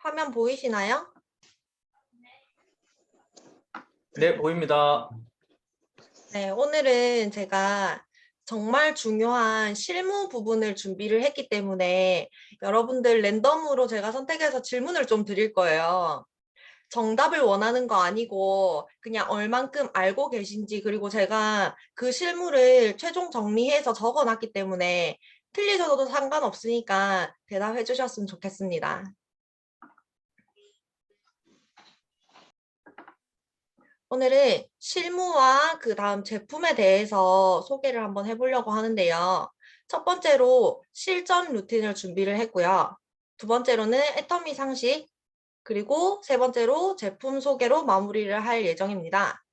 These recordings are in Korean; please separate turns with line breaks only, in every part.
화면 보이시나요?
네, 보입니다.
네, 오늘은 제가 정말 중요한 실무 부분을 준비를 했기 때문에 여러분들 랜덤으로 제가 선택해서 질문을 좀 드릴 거예요. 정답을 원하는 거 아니고 그냥 얼만큼 알고 계신지, 그리고 제가 그 실무를 최종 정리해서 적어놨기 때문에 틀리셔도 상관없으니까 대답해 주셨으면 좋겠습니다. 오늘은 실무와 그 다음 제품에 대해서 소개를 한번 해보려고 하는데요. 첫 번째로 실전 루틴을 준비를 했고요. 두 번째로는 애터미 상식, 그리고 세 번째로 제품 소개로 마무리를 할 예정입니다.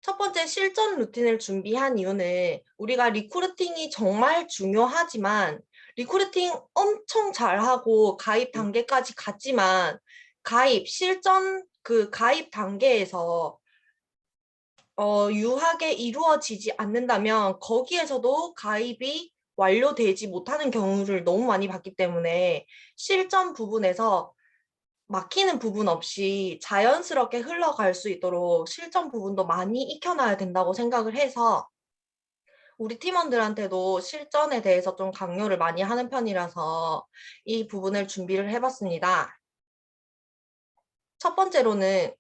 첫 번째 실전 루틴을 준비한 이유는 우리가 리크루팅이 정말 중요하지만 리크루팅 엄청 잘하고 가입 단계까지 갔지만 실전 가입 단계에서 유하게 이루어지지 않는다면 거기에서도 가입이 완료되지 못하는 경우를 너무 많이 봤기 때문에 실전 부분에서 막히는 부분 없이 자연스럽게 흘러갈 수 있도록 실전 부분도 많이 익혀놔야 된다고 생각을 해서 우리 팀원들한테도 실전에 대해서 좀 강요를 많이 하는 편이라서 이 부분을 준비를 해봤습니다. 첫 번째로는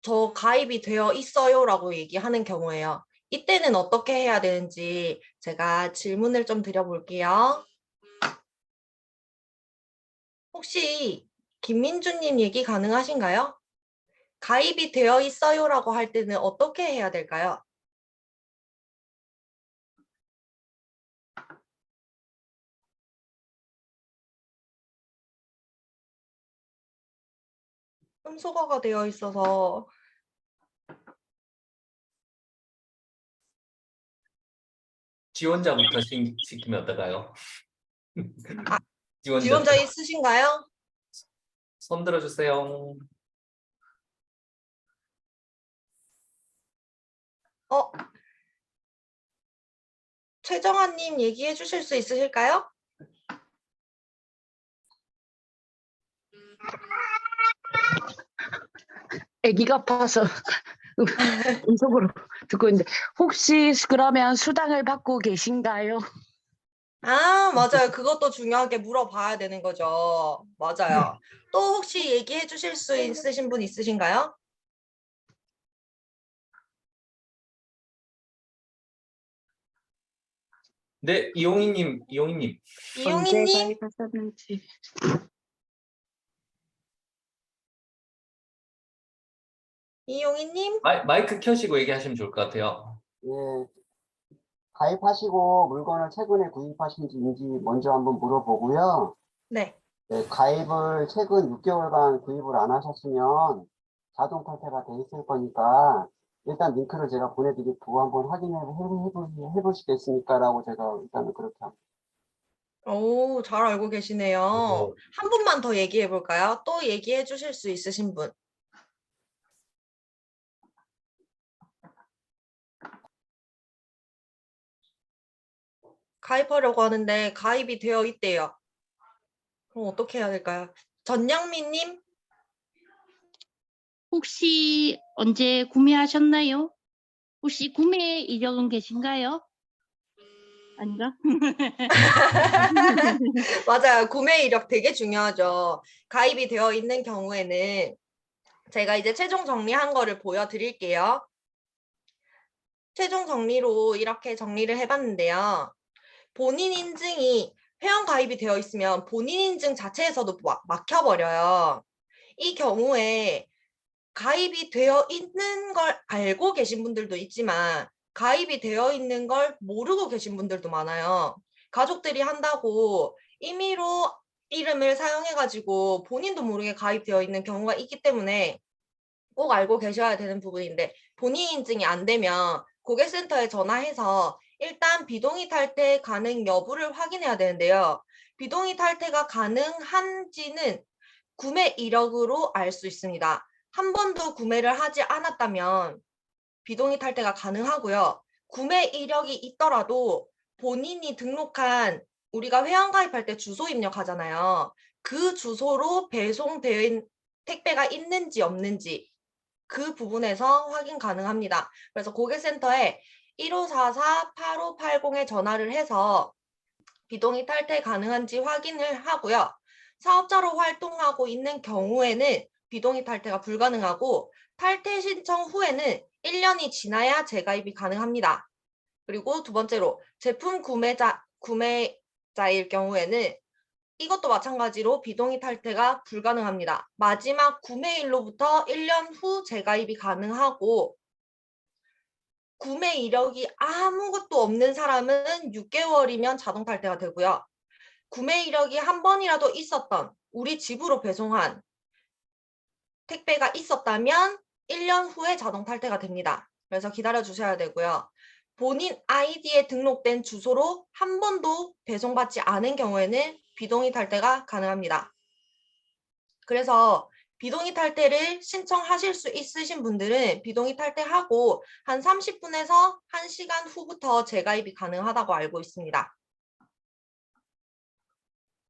저 가입이 되어 있어요라고 얘기하는 경우에요. 이때는 어떻게 해야 되는지 제가 질문을 좀 드려볼게요. 혹시 김민주님 얘기 가능하신가요? 가입이 되어 있어요라고 할 때는 어떻게 해야 될까요? 음소거가 되어 있어서
지원자부터 시키면 어떨까요?
지원자 있으신가요?
손 들어주세요.
최정아님 얘기해 주실 수 있으실까요?
아기가 아파서 음성으로 듣고 있는데 혹시 그러면 수당을 받고 계신가요?
아, 맞아요. 그것도 중요하게 물어봐야 되는 거죠. 맞아요. 또 혹시 얘기해 주실 수 있으신 분 있으신가요?
네, 이용희님.
언제
이용희님?
가입하셨는지.
이용희님?
마이크 켜시고 얘기하시면 좋을 것 같아요.
예, 가입하시고 물건을 최근에 구입하신지 먼저 한번 물어보고요.
네.
네, 가입을 최근 6개월간 구입을 안 하셨으면 자동 탈퇴가 돼 있을 거니까 일단 링크를 제가 보내드리고 한번 해보시겠습니까라고 제가 일단은 그렇게 합니다.
오, 잘 알고 계시네요. 한 분만 더 얘기해 볼까요? 또 얘기해 주실 수 있으신 분. 가입하려고 하는데 가입이 되어 있대요. 그럼 어떻게 해야 될까요? 전영미님?
혹시 언제 구매하셨나요? 혹시 구매 이력은 계신가요? 아닌가?
맞아요. 구매 이력 되게 중요하죠. 가입이 되어 있는 경우에는 제가 이제 최종 정리한 거를 보여드릴게요. 최종 정리로 이렇게 정리를 해봤는데요. 본인 인증이 회원 가입이 되어 있으면 본인 인증 자체에서도 막혀버려요. 이 경우에 가입이 되어 있는 걸 알고 계신 분들도 있지만 가입이 되어 있는 걸 모르고 계신 분들도 많아요. 가족들이 한다고 임의로 이름을 사용해가지고 본인도 모르게 가입되어 있는 경우가 있기 때문에 꼭 알고 계셔야 되는 부분인데 본인 인증이 안 되면 고객센터에 전화해서 일단 비동의 탈퇴 가능 여부를 확인해야 되는데요. 비동의 탈퇴가 가능한지는 구매 이력으로 알 수 있습니다. 한 번도 구매를 하지 않았다면 비동의 탈퇴가 가능하고요. 구매 이력이 있더라도 본인이 등록한 우리가 회원 가입할 때 주소 입력하잖아요. 그 주소로 배송된 택배가 있는지 없는지 그 부분에서 확인 가능합니다. 그래서 고객센터에 1544-8580에 전화를 해서 비동의 탈퇴 가능한지 확인을 하고요. 사업자로 활동하고 있는 경우에는 비동의 탈퇴가 불가능하고 탈퇴 신청 후에는 1년이 지나야 재가입이 가능합니다. 그리고 두 번째로 제품 구매자일 경우에는 이것도 마찬가지로 비동의 탈퇴가 불가능합니다. 마지막 구매일로부터 1년 후 재가입이 가능하고 구매 이력이 아무것도 없는 사람은 6개월이면 자동 탈퇴가 되고요. 구매 이력이 한 번이라도 있었던 우리 집으로 배송한 택배가 있었다면 1년 후에 자동 탈퇴가 됩니다. 그래서 기다려 주셔야 되고요. 본인 아이디에 등록된 주소로 한 번도 배송받지 않은 경우에는 비동의 탈퇴가 가능합니다. 그래서 비동의 탈퇴를 신청하실 수 있으신 분들은 비동의 탈퇴하고 한 30분에서 1시간 후부터 재가입이 가능하다고 알고 있습니다.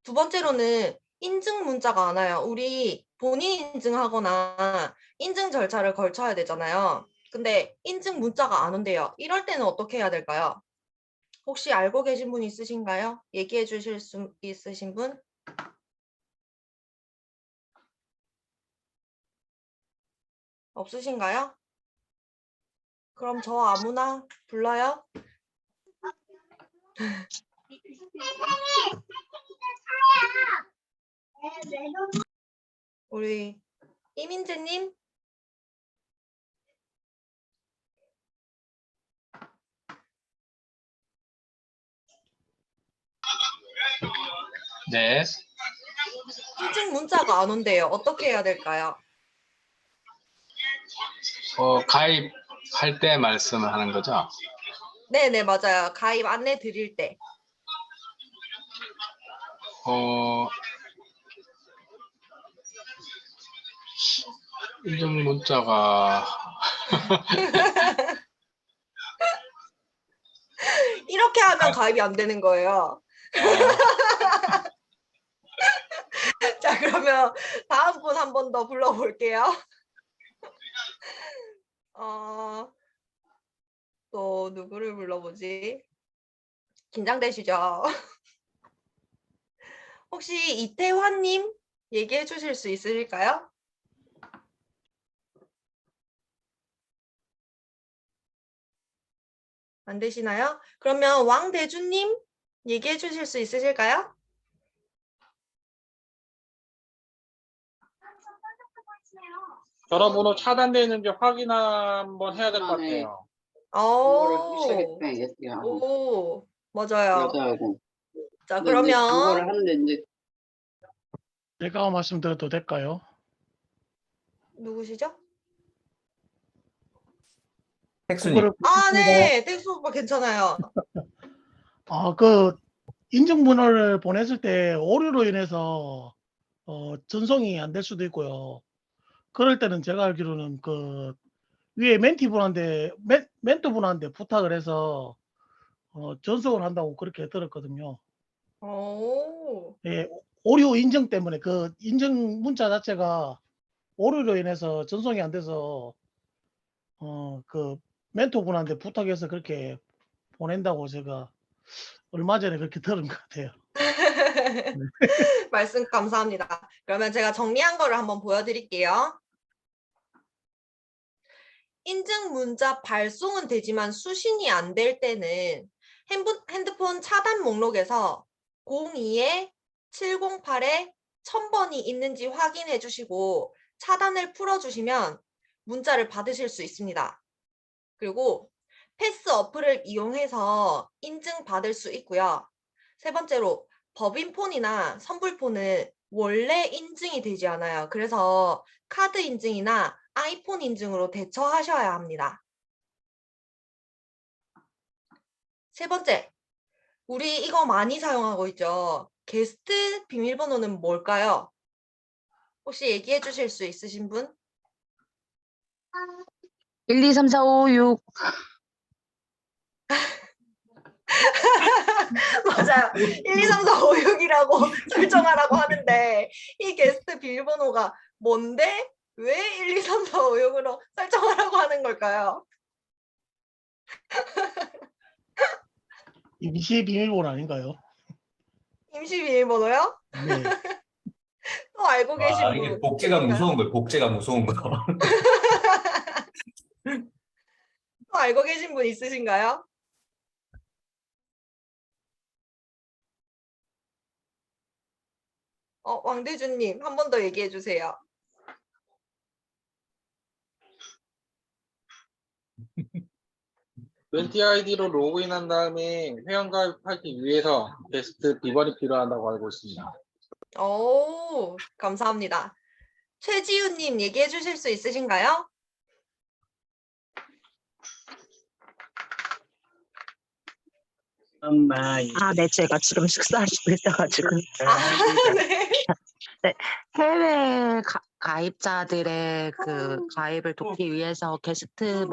두 번째로는 인증 문자가 안 와요. 우리 본인 인증하거나 인증 절차를 거쳐야 되잖아요. 근데 인증 문자가 안 온대요. 이럴 때는 어떻게 해야 될까요? 혹시 알고 계신 분 있으신가요? 얘기해 주실 수 있으신 분? 없으신가요? 그럼 저 아무나 불러요? 우리 이민재님?
네,
인증 문자가 안 온대요. 어떻게 해야 될까요?
가입할 때 말씀을 하는 거죠?
네네, 맞아요. 가입 안내 드릴 때.
인증 문자가
이렇게 하면 가입이 안 되는 거예요. 자, 그러면 다음 분 한 번 더 불러볼게요. 또 누구를 불러보지? 긴장되시죠? 혹시 이태환님 얘기해 주실 수 있으실까요? 안 되시나요? 그러면 왕대주님 얘기해 주실 수 있으실까요?
전화번호 차단되어 있는지 확인 한번 해야 될 것 같아요.
오, 맞아요.
여자하고.
자,
근데 이제 그거를
그러면
하는데 이제
제가 말씀드려도 될까요?
누구시죠?
택수님.
아, 네. 텍스 오빠 괜찮아요.
그 인증문을 보냈을 때 오류로 인해서 전송이 안 될 수도 있고요. 그럴 때는 제가 알기로는 그 위에 멘토분한테 부탁을 해서 전송을 한다고 그렇게 들었거든요.
오,
예, 오류 인증 때문에 그 인증 문자 자체가 오류로 인해서 전송이 안 돼서 그 멘토분한테 부탁해서 그렇게 보낸다고 제가 얼마 전에 그렇게 들은 것 같아요.
말씀 감사합니다. 그러면 제가 정리한 거를 한번 보여드릴게요. 인증 문자 발송은 되지만 수신이 안 될 때는 핸드폰 차단 목록에서 02-708에 1000번이 있는지 확인해 주시고 차단을 풀어주시면 문자를 받으실 수 있습니다. 그리고 패스 어플을 이용해서 인증 받을 수 있고요. 세 번째로 법인폰이나 선불폰은 원래 인증이 되지 않아요. 그래서 카드 인증이나 아이폰 인증으로 대처하셔야 합니다. 세 번째, 우리 이거 많이 사용하고 있죠. 게스트 비밀번호는 뭘까요? 혹시 얘기해 주실 수 있으신 분?
1, 2, 3, 4, 5, 6.
맞아요. 1, 2, 3, 4, 5, 6이라고 설정하라고 하는데 이 게스트 비밀번호가 뭔데 왜 1, 2, 3, 4, 5, 6으로 설정하라고 하는 걸까요?
임시 비밀번호 아닌가요?
임시 비밀번호요?
네.
또 알고 계신
아,
분
이게 복제가
계신가요?
무서운 거예요. 복제가 무서운 거.
또 알고 계신 분 있으신가요? 왕대준님 한 번 더 얘기해 주세요.
멘티 아이디로 로그인한 다음에 회원가입하기 위해서 게스트 비번이 필요하다고 알고 있습니다.
오, 감사합니다. 최지우님 얘기해 주실 수 있으신가요?
네, 제가 지금 식사할 수도 있어가지고.
네.
해외 가입자들의 그 가입을 돕기 위해서 게스트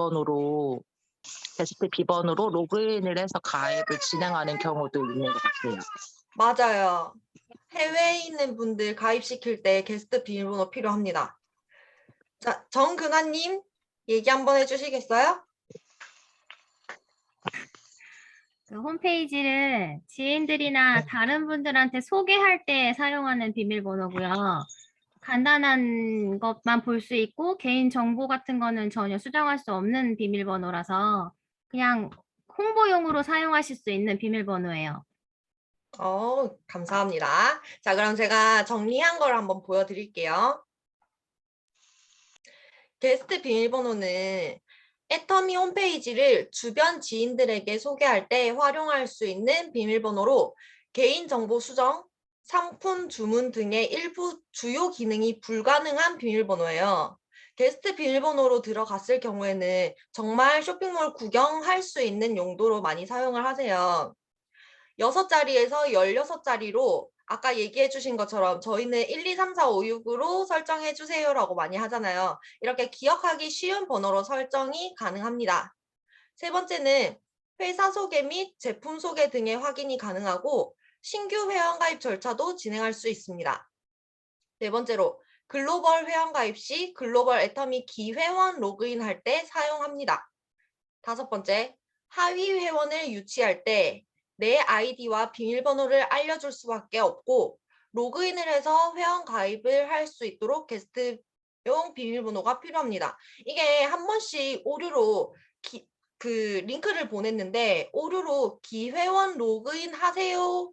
비번으로 로그인을 해서 가입을 진행하는 경우도 있는 것 같아요.
맞아요. 해외에 있는 분들 가입시킬 때 게스트 비밀번호 필요합니다. 자, 정근아님 얘기 한번 해주시겠어요?
그 홈페이지를 지인들이나 다른 분들한테 소개할 때 사용하는 비밀번호고요. 간단한 것만 볼 수 있고 개인 정보 같은 거는 전혀 수정할 수 없는 비밀번호라서 그냥 홍보용으로 사용하실 수 있는 비밀번호예요.
감사합니다. 자, 그럼 제가 정리한 걸 한번 보여드릴게요. 게스트 비밀번호는 애터미 홈페이지를 주변 지인들에게 소개할 때 활용할 수 있는 비밀번호로 개인정보 수정, 상품 주문 등의 일부 주요 기능이 불가능한 비밀번호예요. 게스트 비밀번호로 들어갔을 경우에는 정말 쇼핑몰 구경할 수 있는 용도로 많이 사용을 하세요. 6자리에서 16자리로 아까 얘기해 주신 것처럼 저희는 1, 2, 3, 4, 5, 6으로 설정해 주세요라고 많이 하잖아요. 이렇게 기억하기 쉬운 번호로 설정이 가능합니다. 세 번째는 회사 소개 및 제품 소개 등의 확인이 가능하고 신규 회원 가입 절차도 진행할 수 있습니다. 네 번째로 글로벌 회원 가입 시 글로벌 애터미 기회원 로그인할 때 사용합니다. 다섯 번째, 하위 회원을 유치할 때 내 아이디와 비밀번호를 알려줄 수밖에 없고 로그인을 해서 회원 가입을 할 수 있도록 게스트용 비밀번호가 필요합니다. 이게 한 번씩 오류로 그 링크를 보냈는데 오류로 기회원 로그인 하세요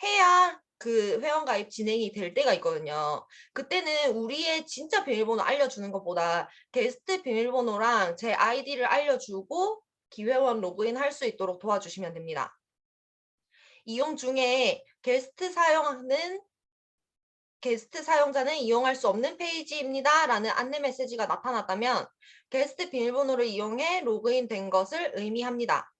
해야 그 회원 가입 진행이 될 때가 있거든요. 그때는 우리의 진짜 비밀번호 알려주는 것보다 게스트 비밀번호랑 제 아이디를 알려주고 기회원 로그인 할 수 있도록 도와주시면 됩니다. 이용 중에 게스트 사용자는 이용할 수 없는 페이지입니다 라는 안내 메시지가 나타났다면 게스트 비밀번호를 이용해 로그인된 것을 의미합니다.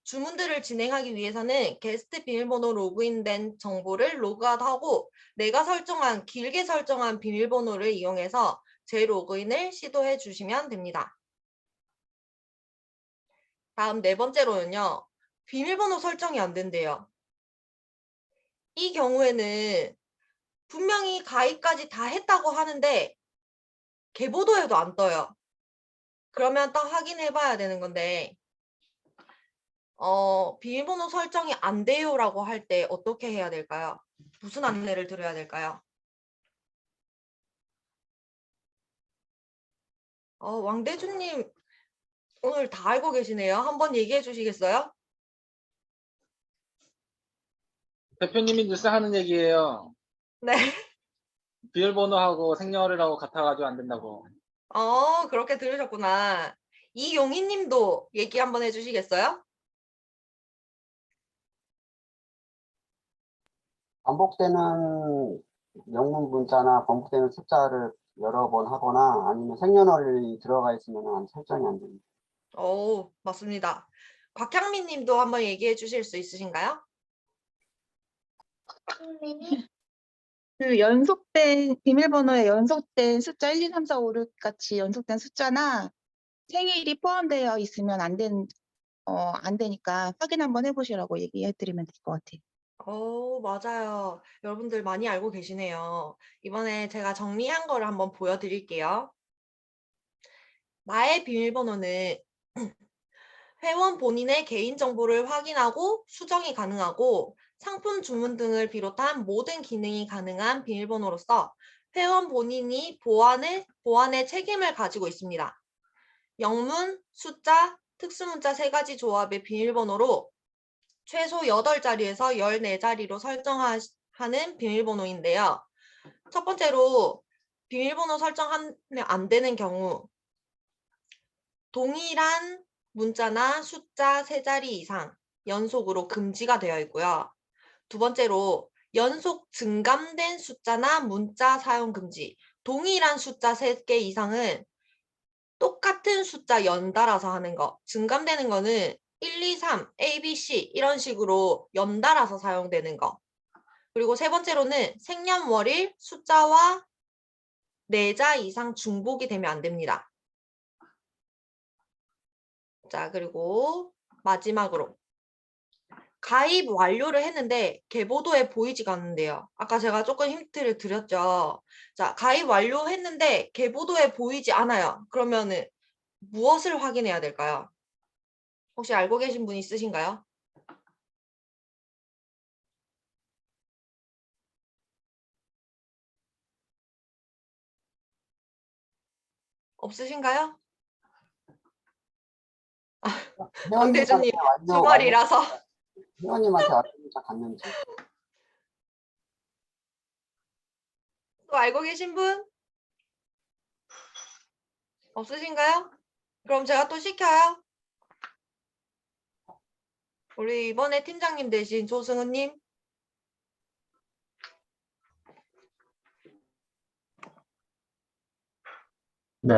주문들을 진행하기 위해서는 게스트 비밀번호 로그인된 정보를 로그아웃하고 내가 길게 설정한 비밀번호를 이용해서 재로그인을 시도해 주시면 됩니다. 다음 네 번째로는요. 비밀번호 설정이 안 된대요. 이 경우에는 분명히 가입까지 다 했다고 하는데 개보도에도 안 떠요. 그러면 또 확인해 봐야 되는 건데 비밀번호 설정이 안 돼요라고 할 때 어떻게 해야 될까요? 무슨 안내를 드려야 될까요? 왕대준님 오늘 다 알고 계시네요. 한번 얘기해 주시겠어요?
대표님이 늘상 하는 얘기예요.
네.
비밀번호하고 생년월일하고 같아가지고 안 된다고.
그렇게 들으셨구나. 이용희 님도 얘기 한번 해주시겠어요?
반복되는 영문 문자나 반복되는 숫자를 여러 번 하거나 아니면 생년월일이 들어가 있으면 설정이 안 됩니다.
맞습니다. 곽향민 님도 한번 얘기해 주실 수 있으신가요?
그 연속된 비밀번호에 연속된 숫자 1, 2, 3, 4, 5, 6 같이 연속된 숫자나 생일이 포함되어 있으면 안 되니까 확인 한번 해보시라고 얘기해 드리면 될 것 같아요.
맞아요. 여러분들 많이 알고 계시네요. 이번에 제가 정리한 거를 한번 보여드릴게요. 나의 비밀번호는 회원 본인의 개인정보를 확인하고 수정이 가능하고 상품 주문 등을 비롯한 모든 기능이 가능한 비밀번호로서 회원 본인이 보안의 책임을 가지고 있습니다. 영문, 숫자, 특수문자 3가지 조합의 비밀번호로 최소 8자리에서 14자리로 설정하는 비밀번호인데요. 첫 번째로 비밀번호 설정하면 안 되는 경우 동일한 문자나 숫자 3자리 이상 연속으로 금지가 되어 있고요. 두 번째로 연속 증감된 숫자나 문자 사용 금지. 동일한 숫자 3개 이상은 똑같은 숫자 연달아서 하는 거. 증감되는 거는 1, 2, 3, A, B, C 이런 식으로 연달아서 사용되는 거. 그리고 세 번째로는 생년월일 숫자와 4자 이상 중복이 되면 안 됩니다. 자, 그리고 마지막으로 가입 완료를 했는데 계보도에 보이지가 않는데요. 아까 제가 조금 힌트를 드렸죠. 자, 가입 완료했는데 계보도에 보이지 않아요. 그러면은 무엇을 확인해야 될까요? 혹시 알고 계신 분 있으신가요? 없으신가요? 강태준님 주말이라서
회원님한테 완료 문자 갔는지.
또 알고 계신 분? 없으신가요? 그럼 제가 또 시켜요. 우리 이번에 팀장님 대신 조승우님.
네.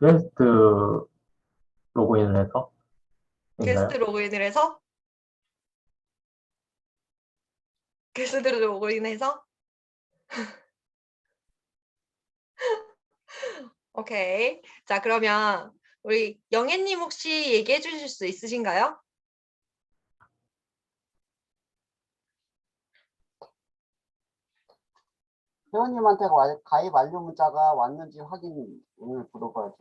게스트 로그인을 해서
게스트 로그인을 해서 게스트 로그인해서 오케이. 자, 그러면 우리 영애님 혹시 얘기해 주실 수 있으신가요?
회원님한테 가입 완료 문자가 왔는지 확인을 물어봐야지.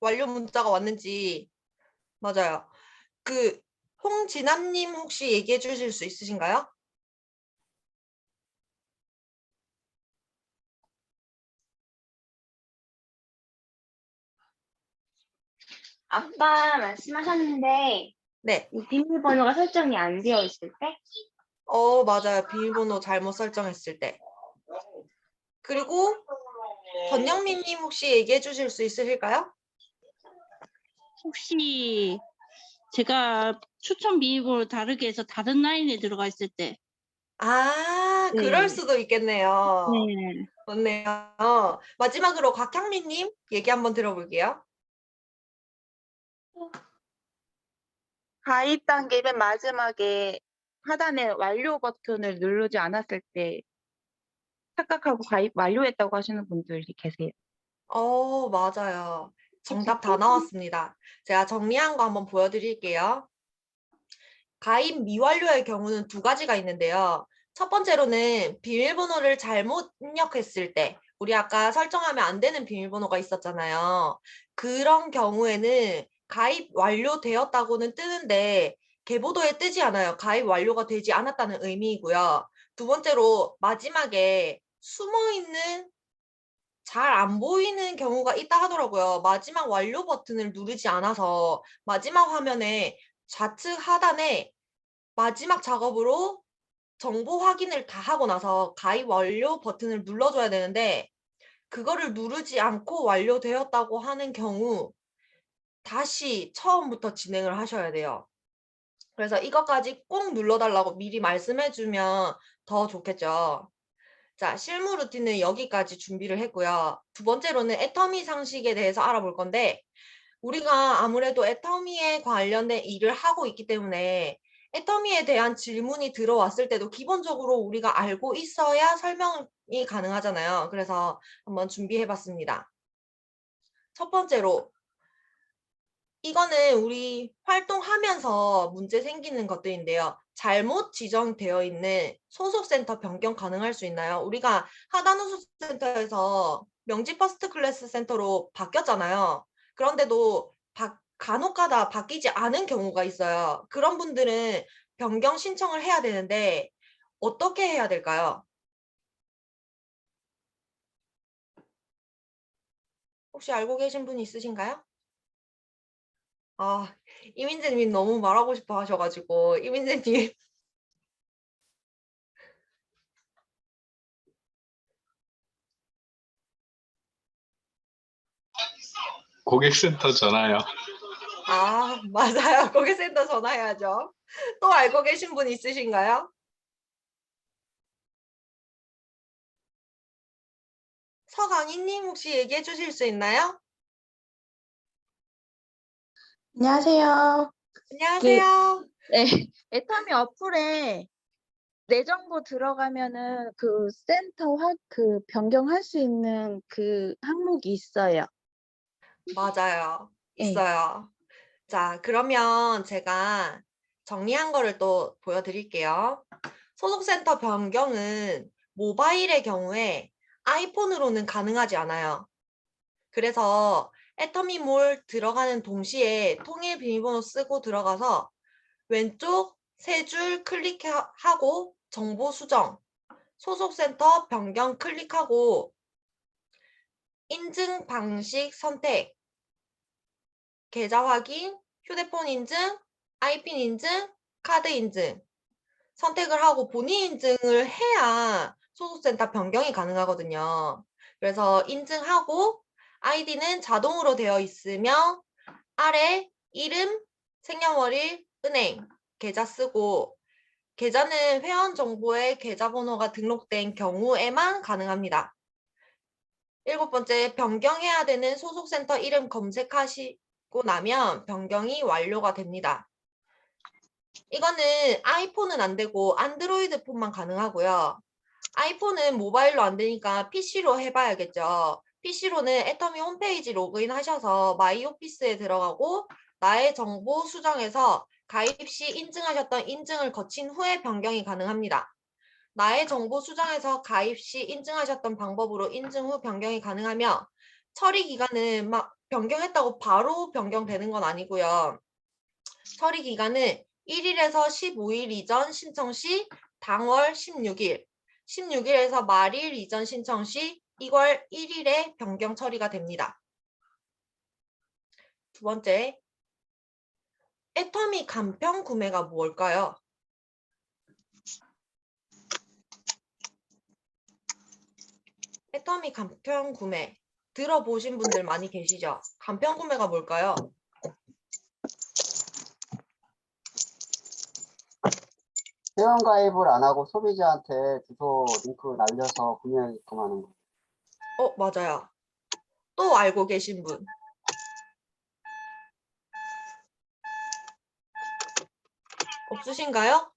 완료 문자가 왔는지. 맞아요. 그 홍진아님 혹시 얘기해 주실 수 있으신가요?
아까 말씀하셨는데
네.
이 비밀번호가 설정이 안 되어 있을 때?
맞아요. 비밀번호 잘못 설정했을 때. 그리고 전영민님 혹시 얘기해 주실 수 있으실까요?
혹시 제가 추천 비밀번호 다르게 해서 다른 라인에 들어가 있을 때.
아,
네.
그럴 수도 있겠네요.
네.
맞네요. 마지막으로 곽향민님 얘기 한번 들어볼게요.
가입 단계 맨 마지막에 하단에 완료 버튼을 누르지 않았을 때 착각하고 가입 완료했다고 하시는 분들이 계세요.
맞아요. 정답 다 나왔습니다. 제가 정리한 거 한번 보여드릴게요. 가입 미완료의 경우는 2가지가 있는데요. 첫 번째로는 비밀번호를 잘못 입력했을 때, 우리 아까 설정하면 안 되는 비밀번호가 있었잖아요. 그런 경우에는 가입 완료되었다고는 뜨는데 계보도에 뜨지 않아요. 가입 완료가 되지 않았다는 의미이고요. 두 번째로 마지막에 숨어있는 잘 안 보이는 경우가 있다 하더라고요. 마지막 완료 버튼을 누르지 않아서 마지막 화면에 좌측 하단에 마지막 작업으로 정보 확인을 다 하고 나서 가입 완료 버튼을 눌러줘야 되는데 그거를 누르지 않고 완료되었다고 하는 경우 다시 처음부터 진행을 하셔야 돼요. 그래서 이것까지 꼭 눌러달라고 미리 말씀해주면 더 좋겠죠. 자, 실무 루틴은 여기까지 준비를 했고요. 두 번째로는 애터미 상식에 대해서 알아볼 건데 우리가 아무래도 애터미에 관련된 일을 하고 있기 때문에 애터미에 대한 질문이 들어왔을 때도 기본적으로 우리가 알고 있어야 설명이 가능하잖아요. 그래서 한번 준비해봤습니다. 첫 번째로 이거는 우리 활동하면서 문제 생기는 것들인데요. 잘못 지정되어 있는 소속센터 변경 가능할 수 있나요? 우리가 하단호수센터에서 명지 퍼스트 클래스 센터로 바뀌었잖아요. 그런데도 간혹가다 바뀌지 않은 경우가 있어요. 그런 분들은 변경 신청을 해야 되는데 어떻게 해야 될까요? 혹시 알고 계신 분 있으신가요? 아, 이민재님이 너무 말하고 싶어 하셔가지고, 이민재님.
고객센터 전화요.
아, 맞아요. 고객센터 전화해야죠. 또 알고 계신 분 있으신가요? 서강희님 혹시 얘기해 주실 수 있나요?
안녕하세요.
안녕하세요.
네, 애터미 어플에 내 정보 들어가면은 그 그 변경할 수 있는 그 항목이 있어요.
맞아요.
네.
있어요. 자, 그러면 제가 정리한 거를 또 보여드릴게요. 소속센터 변경은 모바일의 경우에 아이폰으로는 가능하지 않아요. 그래서 애터미몰 들어가는 동시에 통일 비밀번호 쓰고 들어가서 왼쪽 세 줄 클릭하고 정보 수정, 소속센터 변경 클릭하고 인증 방식 선택, 계좌 확인, 휴대폰 인증, 아이핀 인증, 카드 인증 선택을 하고 본인 인증을 해야 소속센터 변경이 가능하거든요. 그래서 인증하고 아이디는 자동으로 되어 있으며 아래 이름, 생년월일, 은행, 계좌 쓰고 계좌는 회원 정보에 계좌번호가 등록된 경우에만 가능합니다. 7번째, 변경해야 되는 소속센터 이름 검색하시고 나면 변경이 완료가 됩니다. 이거는 아이폰은 안 되고 안드로이드 폰만 가능하고요. 아이폰은 모바일로 안 되니까 PC로 해봐야겠죠. PC로는 애터미 홈페이지 로그인 하셔서 마이 오피스에 들어가고 나의 정보 수정해서 가입 시 인증하셨던 인증을 거친 후에 변경이 가능합니다. 나의 정보 수정해서 가입 시 인증하셨던 방법으로 인증 후 변경이 가능하며 처리 기간은 막 변경했다고 바로 변경되는 건 아니고요. 처리 기간은 1일에서 15일 이전 신청 시 당월 16일, 16일에서 말일 이전 신청 시 2월 1일에 변경 처리가 됩니다. 두 번째, 애터미 간편 구매가 뭘까요? 애터미 간편 구매 들어보신 분들 많이 계시죠? 간편 구매가 뭘까요?
회원가입을 안 하고 소비자한테 주소 링크 날려서 구매하게끔 하는 거.
맞아요. 또 알고 계신 분? 없으신가요?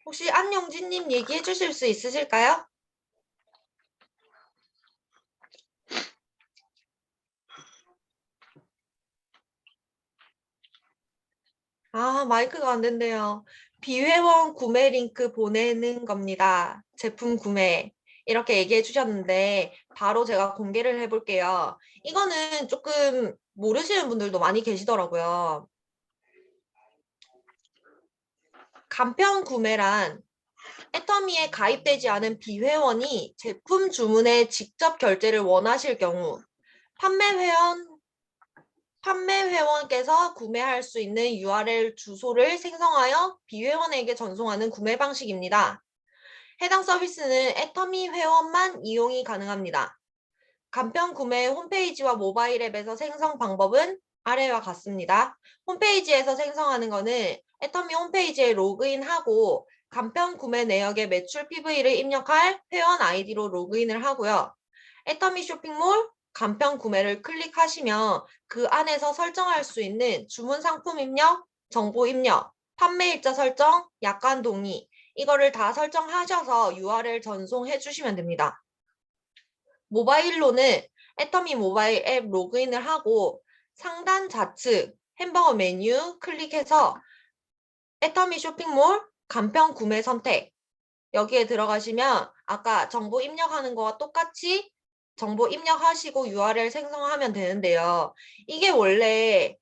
혹시 안영진님 얘기해 주실 수 있으실까요? 아, 마이크가 안 된대요. 비회원 구매 링크 보내는 겁니다. 제품 구매. 이렇게 얘기해 주셨는데 바로 제가 공개를 해볼게요. 이거는 조금 모르시는 분들도 많이 계시더라고요. 간편 구매란 애터미에 가입되지 않은 비회원이 제품 주문에 직접 결제를 원하실 경우 판매회원께서 구매할 수 있는 URL 주소를 생성하여 비회원에게 전송하는 구매 방식입니다. 해당 서비스는 애터미 회원만 이용이 가능합니다. 간편 구매 홈페이지와 모바일 앱에서 생성 방법은 아래와 같습니다. 홈페이지에서 생성하는 것은 애터미 홈페이지에 로그인하고 간편 구매 내역에 매출 PV를 입력할 회원 아이디로 로그인을 하고요. 애터미 쇼핑몰 간편 구매를 클릭하시면 그 안에서 설정할 수 있는 주문 상품 입력, 정보 입력, 판매일자 설정, 약관 동의 이거를 다 설정하셔서 URL 전송해 주시면 됩니다. 모바일로는 애터미 모바일 앱 로그인을 하고 상단 좌측 햄버거 메뉴 클릭해서 애터미 쇼핑몰 간편 구매 선택 여기에 들어가시면 아까 정보 입력하는 거와 똑같이 정보 입력하시고 URL 생성하면 되는데요. 이게 원래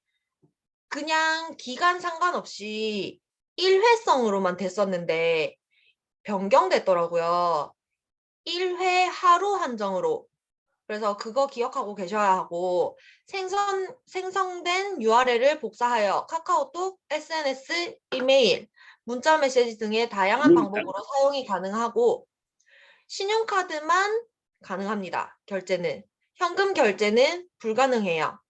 그냥 기간 상관없이 일회성으로만 됐었는데 변경됐더라고요. 1회 하루 한정으로. 그래서 그거 기억하고 계셔야 하고 생성된 URL을 복사하여 카카오톡, SNS, 이메일, 문자 메시지 등의 다양한 방법으로 사용이 가능하고 신용카드만 가능합니다. 결제는. 현금 결제는 불가능해요.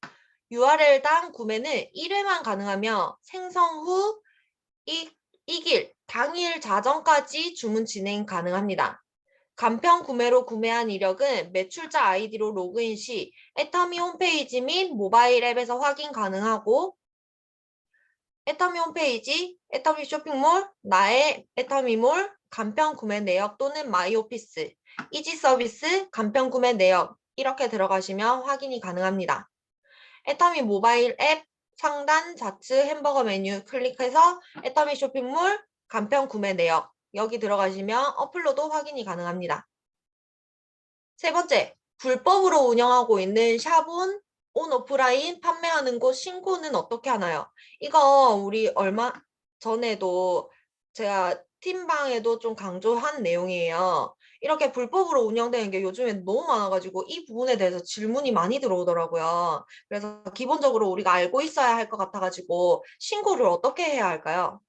URL당 구매는 1회만 가능하며 생성 후 이길 당일 자정까지 주문 진행 가능합니다. 간편 구매로 구매한 이력은 매출자 아이디로 로그인 시 애터미 홈페이지 및 모바일 앱에서 확인 가능하고 애터미 홈페이지, 애터미 쇼핑몰, 나의 애터미몰, 간편 구매 내역 또는 마이오피스, 이지 서비스, 간편 구매 내역 이렇게 들어가시면 확인이 가능합니다. 애터미 모바일 앱 상단 좌측 햄버거 메뉴 클릭해서 애터미 쇼핑몰, 간편 구매 내역 여기 들어가시면 업로드 확인이 가능합니다. 세 번째, 불법으로 운영하고 있는 샵온 온 오프라인 판매하는 곳 신고는 어떻게 하나요? 이거 우리 얼마 전에도 제가 팀방에도 좀 강조한 내용이에요. 이렇게 불법으로 운영되는 게 요즘에 너무 많아가지고 이 부분에 대해서 질문이 많이 들어오더라고요. 그래서 기본적으로 우리가 알고 있어야 할 것 같아가지고 신고를 어떻게 해야 할까요?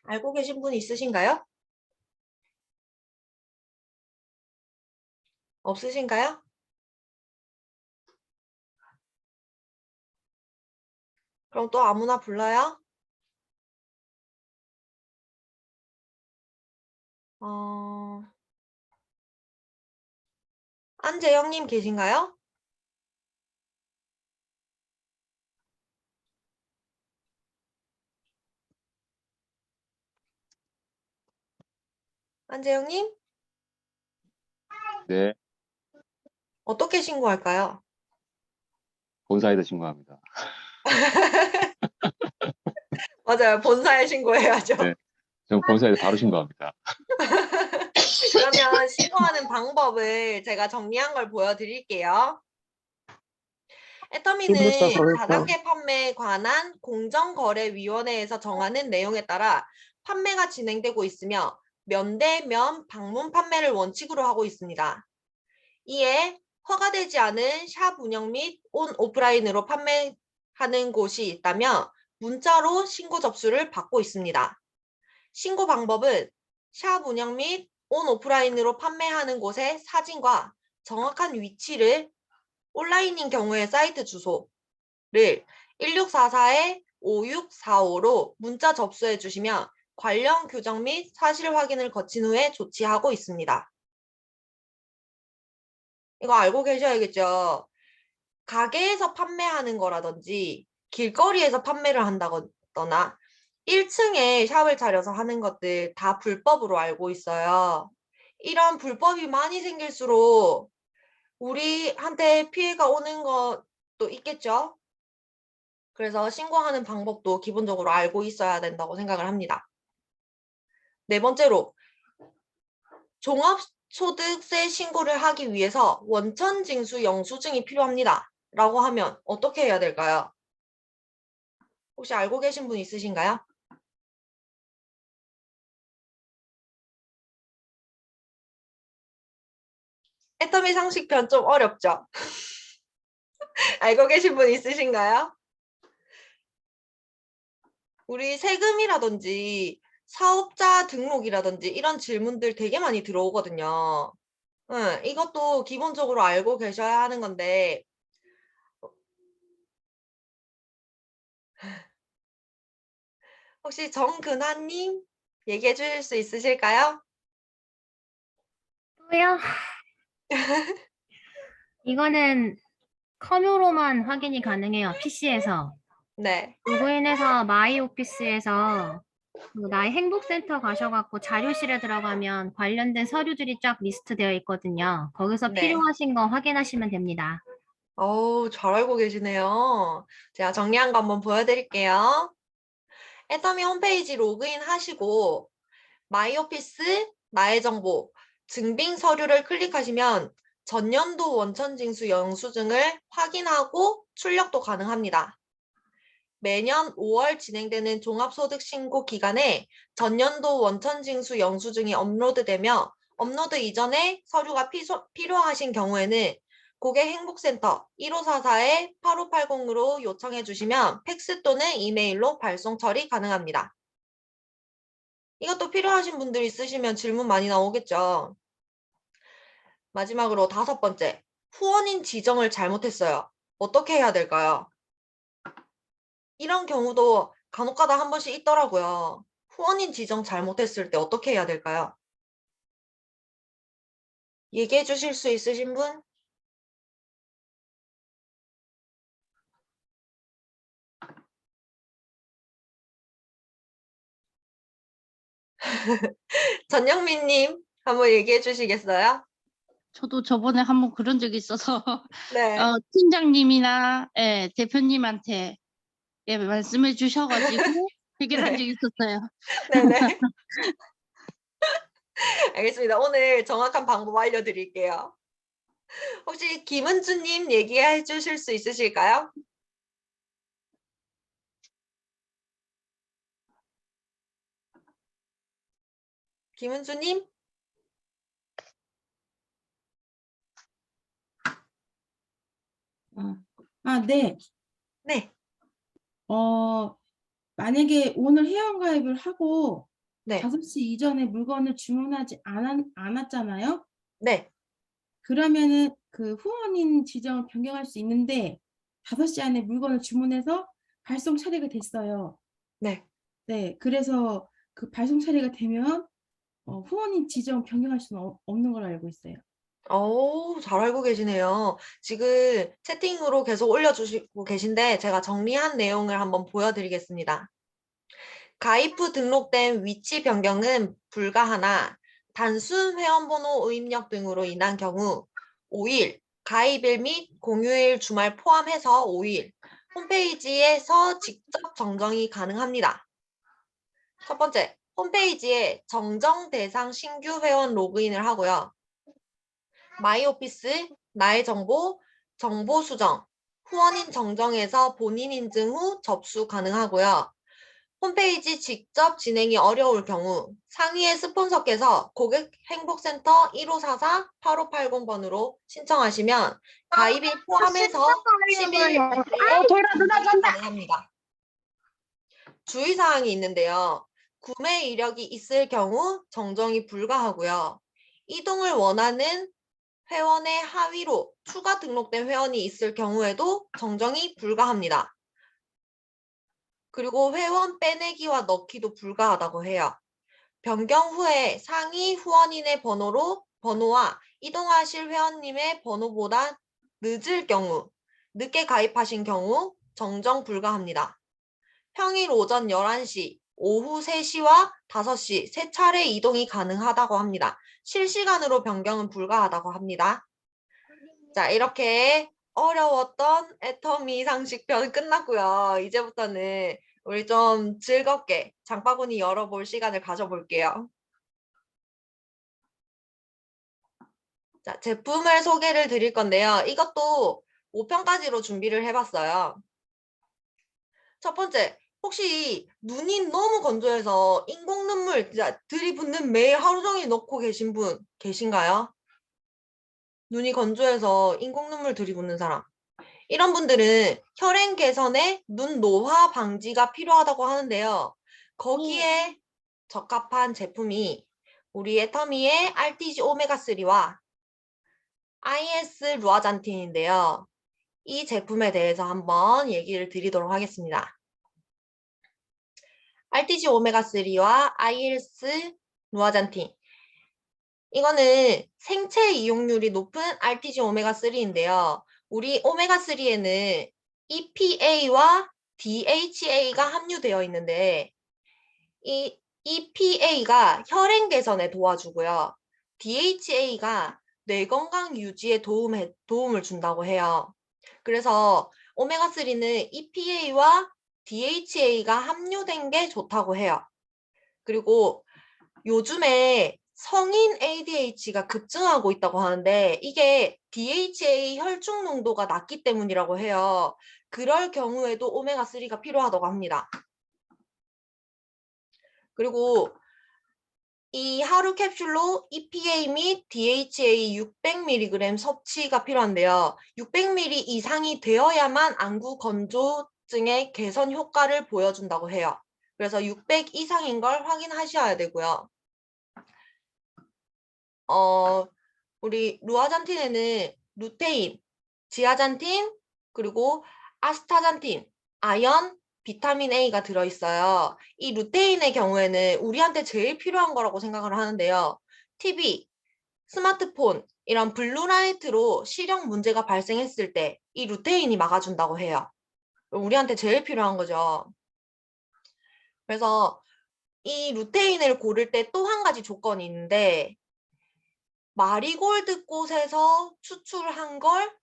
알고 계신 분 있으신가요? 없으신가요? 그럼 또 아무나 불러요? 안재영님 계신가요? 안재영님?
네,
어떻게 신고할까요?
본사에다 신고합니다.
맞아요. 본사에 신고해야죠.
네. 전 본사에다 바로 신고합니다.
그러면 신고하는 방법을 제가 정리한 걸 보여드릴게요. 애터미는 4단계 판매에 관한 공정거래위원회에서 정하는 내용에 따라 판매가 진행되고 있으며 면대면 방문 판매를 원칙으로 하고 있습니다. 이에 허가되지 않은 샵 운영 및 온 오프라인으로 판매하는 곳이 있다면 문자로 신고 접수를 받고 있습니다. 신고 방법은 샵 운영 및 온 오프라인으로 판매하는 곳의 사진과 정확한 위치를 온라인인 경우에 사이트 주소를 1644-5645로 문자 접수해 주시면 관련 교정 및 사실 확인을 거친 후에 조치하고 있습니다. 이거 알고 계셔야겠죠? 가게에서 판매하는 거라든지 길거리에서 판매를 한다거나 1층에 샵을 차려서 하는 것들 다 불법으로 알고 있어요. 이런 불법이 많이 생길수록 우리한테 피해가 오는 것도 있겠죠? 그래서 신고하는 방법도 기본적으로 알고 있어야 된다고 생각을 합니다. 네 번째로, 종합소득세 신고를 하기 위해서 원천징수 영수증이 필요합니다. 라고 하면 어떻게 해야 될까요? 혹시 알고 계신 분 있으신가요? 애터미 상식편 좀 어렵죠? 알고 계신 분 있으신가요? 우리 세금이라든지 사업자 등록이라든지 이런 질문들 되게 많이 들어오거든요. 이것도 기본적으로 알고 계셔야 하는 건데 혹시 정근아님 얘기해 주실 수 있으실까요?
또요? 이거는 컴으로만 확인이 가능해요. PC에서.
네.
로그인해서 마이 오피스에서 그 나의 행복센터 가셔갖고 자료실에 들어가면 관련된 서류들이 쫙 리스트되어 있거든요. 거기서
네.
필요하신 거 확인하시면 됩니다.
어우, 잘 알고 계시네요. 제가 정리한 거 한번 보여드릴게요. 애터미 홈페이지 로그인 하시고 마이오피스, 나의 정보, 증빙 서류를 클릭하시면 전년도 원천징수 영수증을 확인하고 출력도 가능합니다. 매년 5월 진행되는 종합소득신고 기간에 전년도 원천징수 영수증이 업로드되며 업로드 이전에 서류가 필요하신 경우에는 고객행복센터 1544-8580으로 요청해 주시면 팩스 또는 이메일로 발송 처리 가능합니다. 이것도 필요하신 분들 있으시면 질문 많이 나오겠죠. 마지막으로 5번째, 후원인 지정을 잘못했어요. 어떻게 해야 될까요? 이런 경우도 간혹가다 한 번씩 있더라고요. 후원인 지정 잘못했을 때 어떻게 해야 될까요? 얘기해 주실 수 있으신 분? 전영민님 한번 얘기해 주시겠어요?
저도 저번에 한번 그런 적이 있어서
네.
팀장님이나 예, 대표님한테 예, 말씀해 주셔가지고 해결한
네.
적이 있었어요.
네네. 알겠습니다. 오늘 정확한 방법 알려드릴게요. 혹시 김은주님 얘기해 주실 수 있으실까요? 김은주님?
네.
네.
만약에 오늘 회원가입을 하고
네.
5시 이전에 물건을 주문하지 않았잖아요.
네.
그러면은 그 후원인 지정을 변경할 수 있는데 5시 안에 물건을 주문해서 발송 처리가 됐어요.
네.
네, 그래서 그 발송 처리가 되면 후원인 지정 변경할 수는 없는 걸로 알고 있어요.
잘 알고 계시네요. 지금 채팅으로 계속 올려주시고 계신데 제가 정리한 내용을 한번 보여드리겠습니다. 가입 후 등록된 위치 변경은 불가하나 단순 회원번호 의입력 등으로 인한 경우 5일, 가입일 및 공휴일 주말 포함해서 5일, 홈페이지에서 직접 정정이 가능합니다. 첫 번째, 홈페이지에 정정 대상 신규 회원 로그인을 하고요. 마이오피스, 나의 정보, 정보 수정, 후원인 정정에서 본인 인증 후 접수 가능하고요. 홈페이지 직접 진행이 어려울 경우 상위의 스폰서께서 고객행복센터 1544-8580번으로 신청하시면 가입일 포함해서 10일 가능합니다. 주의사항이 있는데요. 구매 이력이 있을 경우 정정이 불가하고요. 이동을 원하는 회원의 하위로 추가 등록된 회원이 있을 경우에도 정정이 불가합니다. 그리고 회원 빼내기와 넣기도 불가하다고 해요. 변경 후에 상위 후원인의 번호와 이동하실 회원님의 번호보다 늦을 경우, 늦게 가입하신 경우 정정 불가합니다. 평일 오전 11시, 오후 3시와 5시 세 차례 이동이 가능하다고 합니다. 실시간으로 변경은 불가하다고 합니다. 자, 이렇게 어려웠던 애터미 상식편 끝났고요. 이제부터는 우리 좀 즐겁게 장바구니 열어볼 시간을 가져볼게요. 자, 제품을 소개를 드릴 건데요. 이것도 5편까지로 준비를 해봤어요. 첫 번째, 혹시 눈이 너무 건조해서 인공 눈물 들이붓는 매일 하루 종일 넣고 계신 분 계신가요? 눈이 건조해서 인공 눈물 들이붓는 사람. 이런 분들은 혈행 개선에 눈 노화 방지가 필요하다고 하는데요. 거기에 적합한 제품이 우리 애터미의 RTG 오메가3와 IS 루아잔틴인데요. 이 제품에 대해서 한번 얘기를 드리도록 하겠습니다. RTG 오메가3와 IS 루아잔틴. 이거는 생체 이용률이 높은 RTG 오메가3인데요. 우리 오메가3에는 EPA와 DHA가 함유되어 있는데 이 EPA가 혈행 개선에 도와주고요. DHA가 뇌 건강 유지에 도움을 준다고 해요. 그래서 오메가3는 EPA와 DHA가 함유된 게 좋다고 해요. 그리고 요즘에 성인 ADH가 급증하고 있다고 하는데 이게 DHA 혈중 농도가 낮기 때문이라고 해요. 그럴 경우에도 오메가3가 필요하다고 합니다. 그리고 이 하루 캡슐로 EPA 및 DHA 600mg 섭취가 필요한데요. 600mg 이상이 되어야만 안구 건조증의 개선 효과를 보여준다고 해요. 그래서 600 이상인 걸 확인하셔야 되고요. 우리 루아잔틴에는 루테인, 지아잔틴, 그리고 아스타잔틴, 아연, 비타민 A가 들어있어요. 이 루테인의 경우에는 우리한테 제일 필요한 거라고 생각을 하는데요. TV, 스마트폰, 이런 블루라이트로 시력 문제가 발생했을 때 이 루테인이 막아준다고 해요. 우리한테 제일 필요한 거죠. 그래서 이 루테인을 고를 때 또 한 가지 조건이 있는데 마리골드 꽃에서 추출한 걸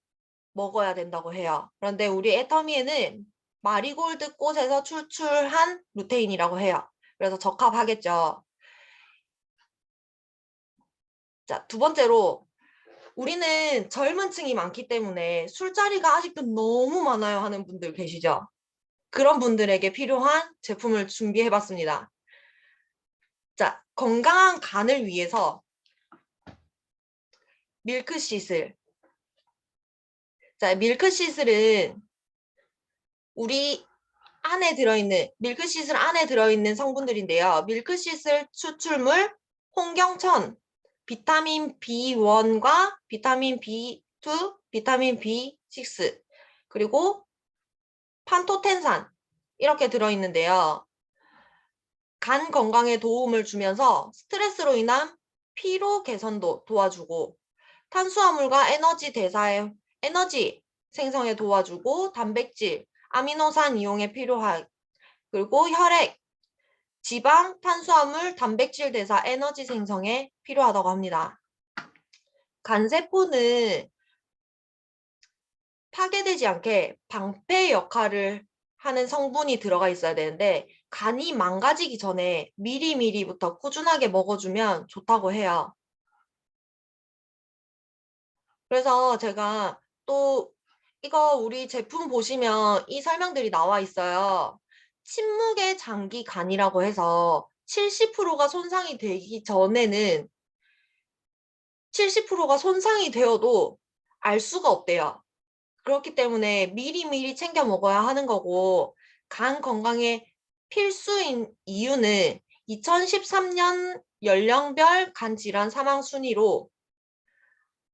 먹어야 된다고 해요. 그런데 우리 애터미에는 마리골드 꽃에서 추출한 루테인이라고 해요. 그래서 적합하겠죠. 자, 두 번째로 우리는 젊은 층이 많기 때문에 술자리가 아직도 너무 많아요 하는 분들 계시죠? 그런 분들에게 필요한 제품을 준비해봤습니다. 자, 건강한 간을 위해서 밀크시슬. 자, 밀크시슬은 우리 안에 들어있는 밀크시슬 안에 들어있는 성분들인데요. 밀크시슬 추출물 홍경천, 비타민 B1과 비타민 B2, 비타민 B6, 그리고 판토텐산 이렇게 들어있는데요. 간 건강에 도움을 주면서 스트레스로 인한 피로 개선도 도와주고 탄수화물과 에너지 생성에 도와주고 단백질, 아미노산 이용에 필요한 그리고 혈액, 지방, 탄수화물, 단백질 대사, 에너지 생성에 필요하다고 합니다. 간세포는 파괴되지 않게 방패 역할을 하는 성분이 들어가 있어야 되는데 간이 망가지기 전에 미리미리부터 꾸준하게 먹어주면 좋다고 해요. 그래서 제가 또 이거 우리 제품 보시면 이 설명들이 나와 있어요. 침묵의 장기 간이라고 해서 70%가 손상이 되기 전에는 70%가 손상이 되어도 알 수가 없대요. 그렇기 때문에 미리미리 챙겨 먹어야 하는 거고 간 건강에 필수인 이유는 2013년 연령별 간 질환 사망 순위로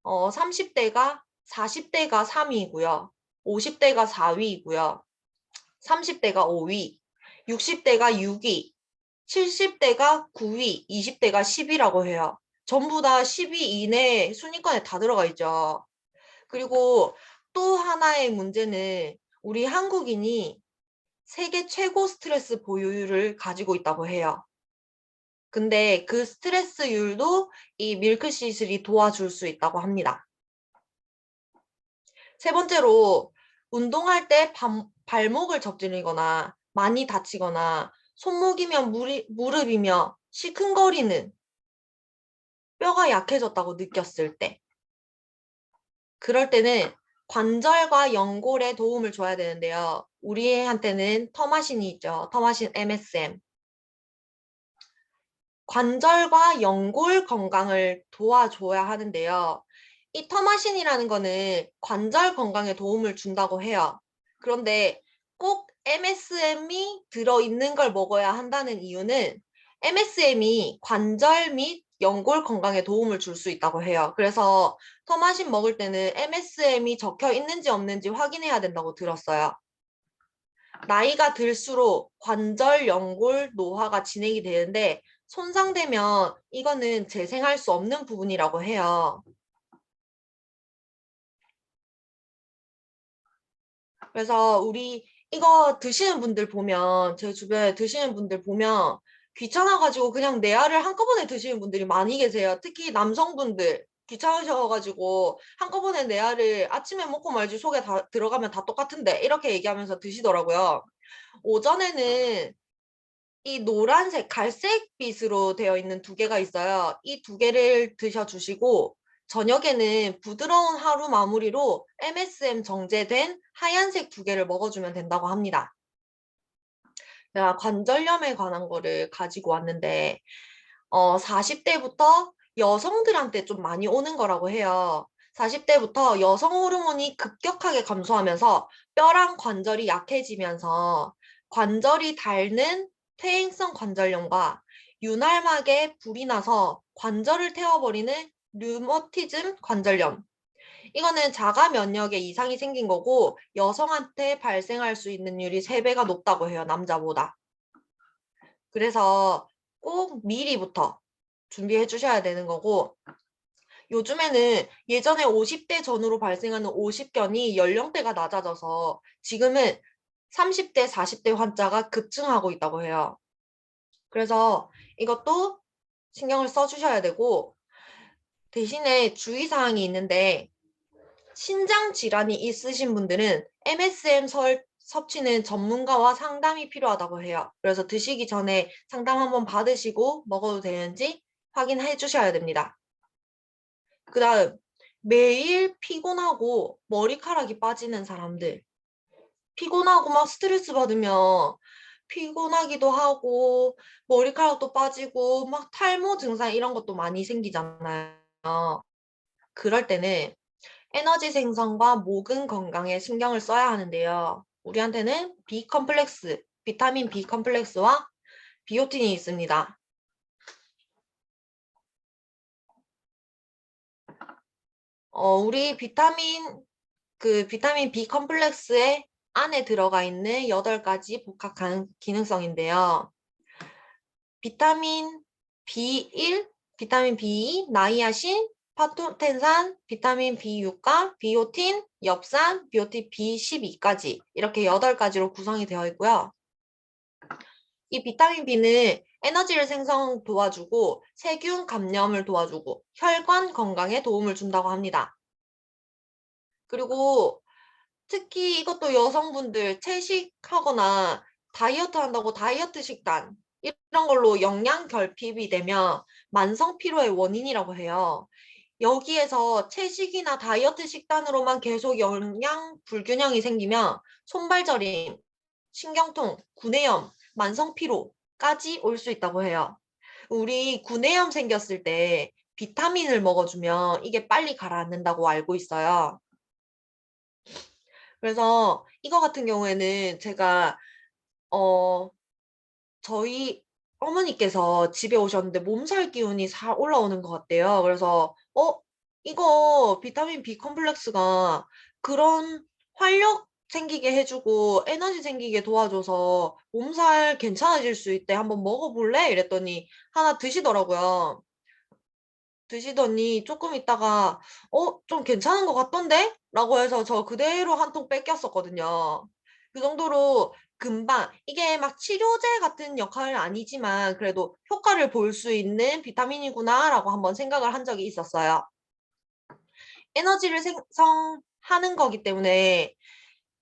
30대가 40대가 3위이고요. 50대가 4위이고요. 30대가 5위, 60대가 6위, 70대가 9위, 20대가 10위라고 해요. 전부 다 10위 이내 순위권에 다 들어가 있죠. 그리고 또 하나의 문제는 우리 한국인이 세계 최고 스트레스 보유율을 가지고 있다고 해요. 근데 그 스트레스율도 이 밀크시슬이 도와줄 수 있다고 합니다. 세 번째로 운동할 때 발목을 접질리거나 많이 다치거나 손목이면 무릎이며 시큰거리는 뼈가 약해졌다고 느꼈을 때 그럴 때는 관절과 연골에 도움을 줘야 되는데요. 우리한테는 터마신이 있죠. 터마신 MSM. 관절과 연골 건강을 도와줘야 하는데요. 이 터마신이라는 거는 관절 건강에 도움을 준다고 해요. 그런데 꼭 MSM이 들어있는 걸 먹어야 한다는 이유는 MSM이 관절 및 연골 건강에 도움을 줄 수 있다고 해요. 그래서 터마신 먹을 때는 MSM이 적혀 있는지 없는지 확인해야 된다고 들었어요. 나이가 들수록 관절, 연골, 노화가 진행이 되는데 손상되면 이거는 재생할 수 없는 부분이라고 해요. 그래서 우리 이거 드시는 분들 보면, 제 주변에 드시는 분들 보면 귀찮아가지고 그냥 내 알을 한꺼번에 드시는 분들이 많이 계세요. 특히 남성분들 귀찮으셔가지고 한꺼번에 내 알을 아침에 먹고 말지 속에 다 들어가면 다 똑같은데 이렇게 얘기하면서 드시더라고요. 오전에는 이 노란색, 갈색빛으로 되어 있는 두 개가 있어요. 이 두 개를 드셔주시고 저녁에는 부드러운 하루 마무리로 MSM 정제된 하얀색 두 개를 먹어주면 된다고 합니다. 제가 관절염에 관한 거를 가지고 왔는데 40대부터 여성들한테 좀 많이 오는 거라고 해요. 40대부터 여성 호르몬이 급격하게 감소하면서 뼈랑 관절이 약해지면서 관절이 닳는 퇴행성 관절염과 윤활막에 불이 나서 관절을 태워버리는 류머티즘 관절염. 이거는 자가 면역에 이상이 생긴 거고 여성한테 발생할 수 있는 율이 3배가 높다고 해요, 남자보다. 그래서 꼭 미리부터 준비해 주셔야 되는 거고 요즘에는 예전에 50대 전후로 발생하는 오십견이 연령대가 낮아져서 지금은 30대, 40대 환자가 급증하고 있다고 해요. 그래서 이것도 신경을 써주셔야 되고 대신에 주의사항이 있는데 신장 질환이 있으신 분들은 MSM 섭취는 전문가와 상담이 필요하다고 해요. 그래서 드시기 전에 상담 한번 받으시고 먹어도 되는지 확인해 주셔야 됩니다. 그 다음 매일 피곤하고 머리카락이 빠지는 사람들 피곤하고 막 스트레스 받으면 피곤하기도 하고 머리카락도 빠지고 막 탈모 증상 이런 것도 많이 생기잖아요. 그럴 때는 에너지 생성과 모근 건강에 신경을 써야 하는데요. 우리한테는 B 컴플렉스, 비타민 B 컴플렉스와 비오틴이 있습니다. 우리 비타민 B 컴플렉스의 안에 들어가 있는 8가지 복합한 기능성인데요. 비타민 B1, 비타민 B2, 나이아신, 파토텐산, 비타민 B6과 비오틴, 엽산, 비오틴 B12까지 이렇게 8가지로 구성이 되어 있고요. 이 비타민 B는 에너지를 생성 도와주고 세균 감염을 도와주고 혈관 건강에 도움을 준다고 합니다. 그리고 특히 이것도 여성분들 채식하거나 다이어트 한다고 다이어트 식단 이런 걸로 영양 결핍이 되면 만성 피로의 원인이라고 해요. 여기에서 채식이나 다이어트 식단으로만 계속 영양 불균형이 생기면 손발저림, 신경통, 구내염, 만성 피로까지 올 수 있다고 해요. 우리 구내염 생겼을 때 비타민을 먹어주면 이게 빨리 가라앉는다고 알고 있어요. 그래서 이거 같은 경우에는 제가 저희 어머니께서 집에 오셨는데 몸살 기운이 올라오는 것 같대요. 그래서 이거 비타민 B 컴플렉스가 그런 활력 생기게 해주고 에너지 생기게 도와줘서 몸살 괜찮아질 수 있대. 한번 먹어볼래? 이랬더니 하나 드시더라고요. 드시더니 조금 있다가 좀 괜찮은 것 같던데? 라고 해서 저 그대로 한 통 뺏겼었거든요. 그 정도로 금방 이게 막 치료제 같은 역할은 아니지만 그래도 효과를 볼 수 있는 비타민이구나 라고 한번 생각을 한 적이 있었어요. 에너지를 생성하는 거기 때문에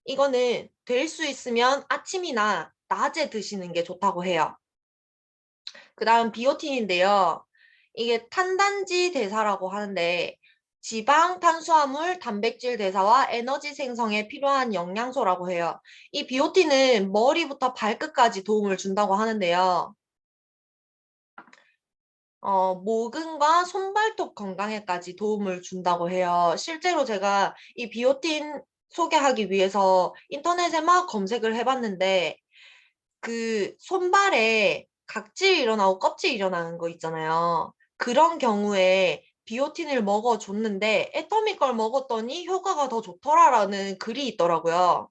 이거는 될 수 있으면 아침이나 낮에 드시는 게 좋다고 해요. 그 다음 비오틴인데요. 이게 탄단지 대사라고 하는데 지방, 탄수화물, 단백질 대사와 에너지 생성에 필요한 영양소라고 해요. 이 비오틴은 머리부터 발끝까지 도움을 준다고 하는데요. 모근과 손발톱 건강에까지 도움을 준다고 해요. 실제로 제가 이 비오틴 소개하기 위해서 인터넷에 막 검색을 해봤는데 그 손발에 각질 일어나고 껍질 일어나는 거 있잖아요. 그런 경우에 비오틴을 먹어줬는데 애터미 걸 먹었더니 효과가 더 좋더라라는 글이 있더라고요.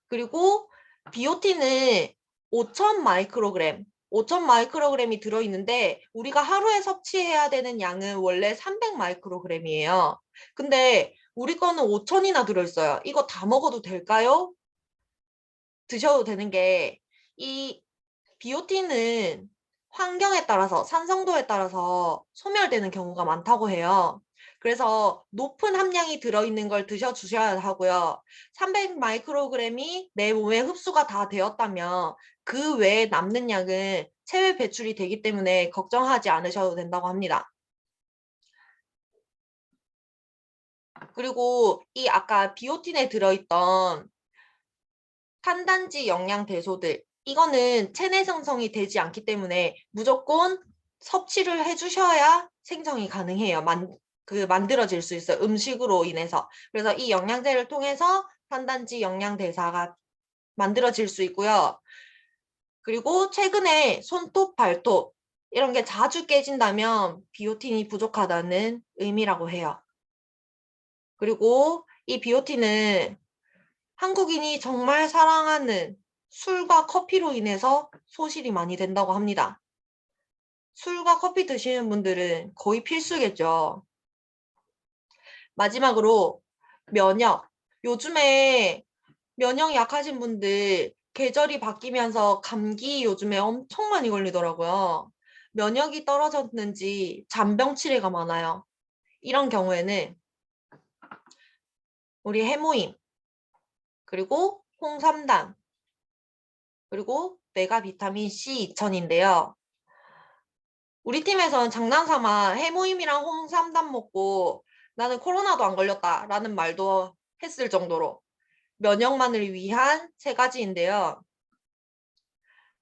그리고 비오틴은 5,000 마이크로그램이 들어있는데 우리가 하루에 섭취해야 되는 양은 원래 300 마이크로그램이에요. 근데 우리 거는 5,000이나 들어있어요. 이거 다 먹어도 될까요? 드셔도 되는 게 이 BOT는 환경에 따라서 산성도에 따라서 소멸되는 경우가 많다고 해요. 그래서 높은 함량이 들어있는 걸 드셔주셔야 하고요. 300 마이크로그램이 내 몸에 흡수가 다 되었다면 그 외에 남는 양은 체외 배출이 되기 때문에 걱정하지 않으셔도 된다고 합니다. 그리고 이 아까 비오틴에 들어있던 탄단지 영양제소들, 이거는 체내 생성이 되지 않기 때문에 무조건 섭취를 해주셔야 생성이 가능해요. 만들어질 수 있어요. 음식으로 인해서. 그래서 이 영양제를 통해서 탄단지 영양대사가 만들어질 수 있고요. 그리고 최근에 손톱, 발톱 이런 게 자주 깨진다면 비오틴이 부족하다는 의미라고 해요. 그리고 이 비오틴은 한국인이 정말 사랑하는 술과 커피로 인해서 소실이 많이 된다고 합니다. 술과 커피 드시는 분들은 거의 필수겠죠. 마지막으로 면역. 요즘에 면역 약하신 분들 계절이 바뀌면서 감기 요즘에 엄청 많이 걸리더라고요. 면역이 떨어졌는지 잔병 치레가 많아요. 이런 경우에는 우리 해모임, 그리고 홍삼단, 그리고 메가 비타민 C 2000인데요. 우리 팀에서는 장난삼아 해모임이랑 홍삼단 먹고 나는 코로나도 안 걸렸다라는 말도 했을 정도로 면역만을 위한 3가지인데요.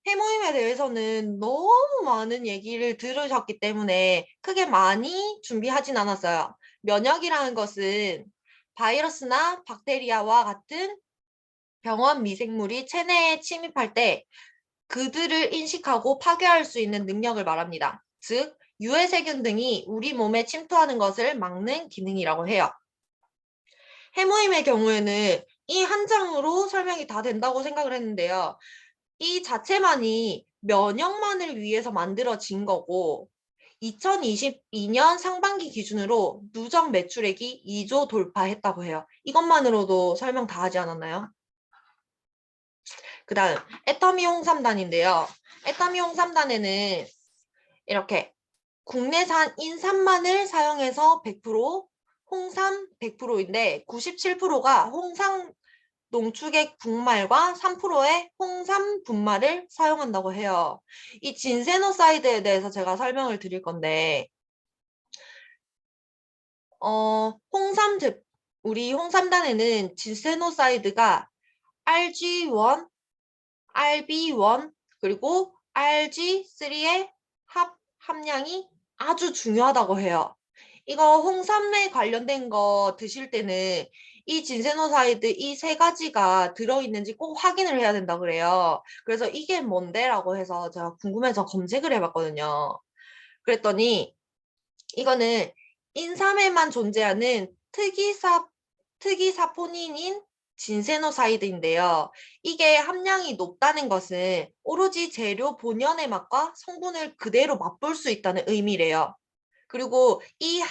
해모임에 대해서는 너무 많은 얘기를 들으셨기 때문에 크게 많이 준비하진 않았어요. 면역이라는 것은 바이러스나 박테리아와 같은 병원 미생물이 체내에 침입할 때 그들을 인식하고 파괴할 수 있는 능력을 말합니다. 즉, 유해세균 등이 우리 몸에 침투하는 것을 막는 기능이라고 해요. 해모임의 경우에는 이 한 장으로 설명이 다 된다고 생각을 했는데요. 이 자체만이 면역만을 위해서 만들어진 거고 2022년 상반기 기준으로 누적 매출액이 2조 돌파했다고 해요. 이것만으로도 설명 다 하지 않았나요? 그 다음 애터미 홍삼단인데요. 애터미 홍삼단에는 이렇게 국내산 인삼만을 사용해서 100% 홍삼 100%인데 97%가 홍삼 농축액 분말과 3%의 홍삼 분말을 사용한다고 해요. 이 진세노사이드에 대해서 제가 설명을 드릴 건데 우리 홍삼단에는 진세노사이드가 RG1, RB1 그리고 RG3의 함량이 아주 중요하다고 해요. 이거 홍삼에 관련된 거 드실 때는 이 진세노사이드 이 3가지가 들어있는지 꼭 확인을 해야 된다 그래요. 그래서 이게 뭔데? 라고 해서 제가 궁금해서 검색을 해봤거든요. 그랬더니 이거는 인삼에만 존재하는 특이사포닌인 진세노사이드인데요. 이게 함량이 높다는 것은 오로지 재료 본연의 맛과 성분을 그대로 맛볼 수 있다는 의미래요. 그리고 이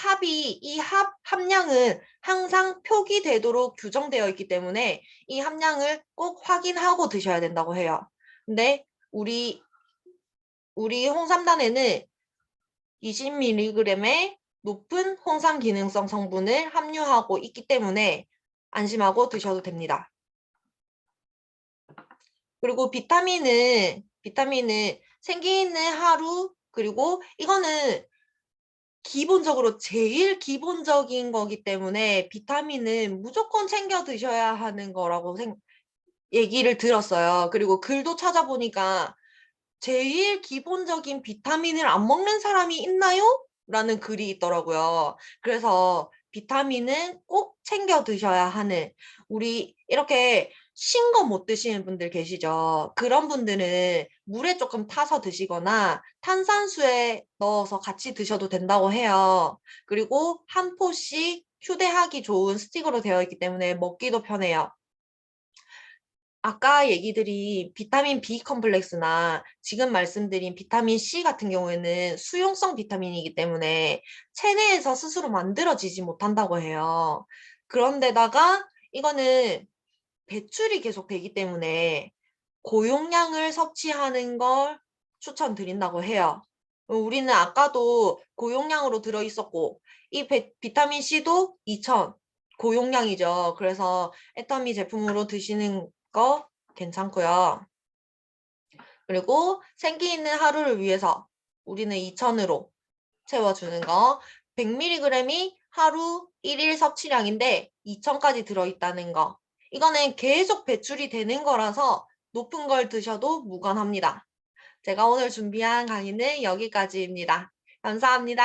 함량은 항상 표기되도록 규정되어 있기 때문에 이 함량을 꼭 확인하고 드셔야 된다고 해요. 근데 우리 홍삼단에는 20mg의 높은 홍삼 기능성 성분을 함유하고 있기 때문에 안심하고 드셔도 됩니다. 그리고 비타민은 생기는 하루, 그리고 이거는 기본적으로 제일 기본적인 거기 때문에 비타민은 무조건 챙겨 드셔야 하는 거라고 얘기를 들었어요. 그리고 글도 찾아보니까 제일 기본적인 비타민을 안 먹는 사람이 있나요? 라는 글이 있더라고요. 그래서 비타민은 꼭 챙겨 드셔야 하는, 우리 이렇게 신 거 못 드시는 분들 계시죠? 그런 분들은 물에 조금 타서 드시거나 탄산수에 넣어서 같이 드셔도 된다고 해요. 그리고 한 포씩 휴대하기 좋은 스틱으로 되어 있기 때문에 먹기도 편해요. 아까 얘기드린 비타민 B 컴플렉스나 지금 말씀드린 비타민 C 같은 경우에는 수용성 비타민이기 때문에 체내에서 스스로 만들어지지 못한다고 해요. 그런데다가 이거는 배출이 계속 되기 때문에 고용량을 섭취하는 걸 추천드린다고 해요. 우리는 아까도 고용량으로 들어있었고 이 비타민 C도 2000 고용량이죠. 그래서 애터미 제품으로 드시는 거 괜찮고요. 그리고 생기 있는 하루를 위해서 우리는 2000으로 채워주는 거 100mg이 하루 1일 섭취량인데 2000까지 들어있다는 거. 이거는 계속 배출이 되는 거라서 높은 걸 드셔도 무관합니다. 제가 오늘 준비한 강의는 여기까지입니다. 감사합니다.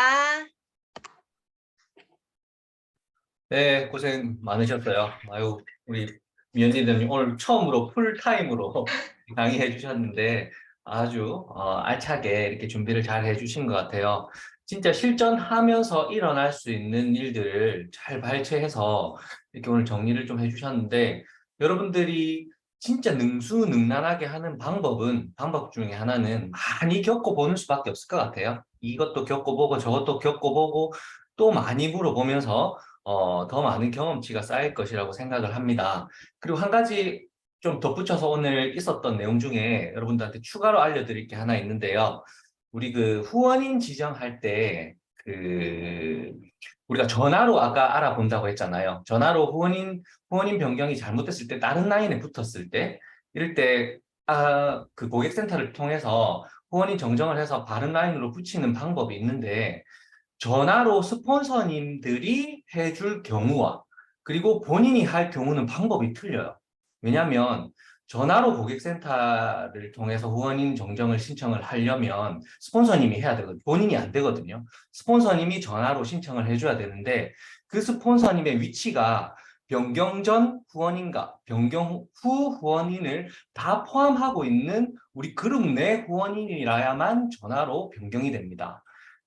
네, 고생 많으셨어요. 아유, 우리 미연이님 오늘 처음으로 풀타임으로 강의해 주셨는데 아주 알차게 이렇게 준비를 잘 해주신 것 같아요. 진짜 실전하면서 일어날 수 있는 일들을 잘 발췌해서 이렇게 오늘 정리를 좀 해주셨는데 여러분들이 진짜 능수능란하게 하는 방법 중에 하나는 많이 겪어보는 수밖에 없을 것 같아요. 이것도 겪어보고 저것도 겪어보고 또 많이 물어보면서 더 많은 경험치가 쌓일 것이라고 생각을 합니다. 그리고 한 가지 좀 덧붙여서 오늘 있었던 내용 중에 여러분들한테 추가로 알려드릴 게 하나 있는데요. 우리 그 후원인 지정할 때 우리가 전화로 아까 알아본다고 했잖아요. 전화로 후원인 변경이 잘못됐을 때 다른 라인에 붙었을 때 이럴 때 그 고객센터를 통해서 후원인 정정을 해서 다른 라인으로 붙이는 방법이 있는데 전화로 스폰서님들이 해줄 경우와 그리고 본인이 할 경우는 방법이 틀려요. 왜냐하면 전화로 고객센터를 통해서 후원인 정정을 신청을 하려면 스폰서님이 해야 되거든요. 본인이 안 되거든요. 스폰서님이 전화로 신청을 해줘야 되는데 그 스폰서님의 위치가 변경 전 후원인과 변경 후 후원인을 다 포함하고 있는 우리 그룹 내 후원인이라야만 전화로 변경이 됩니다.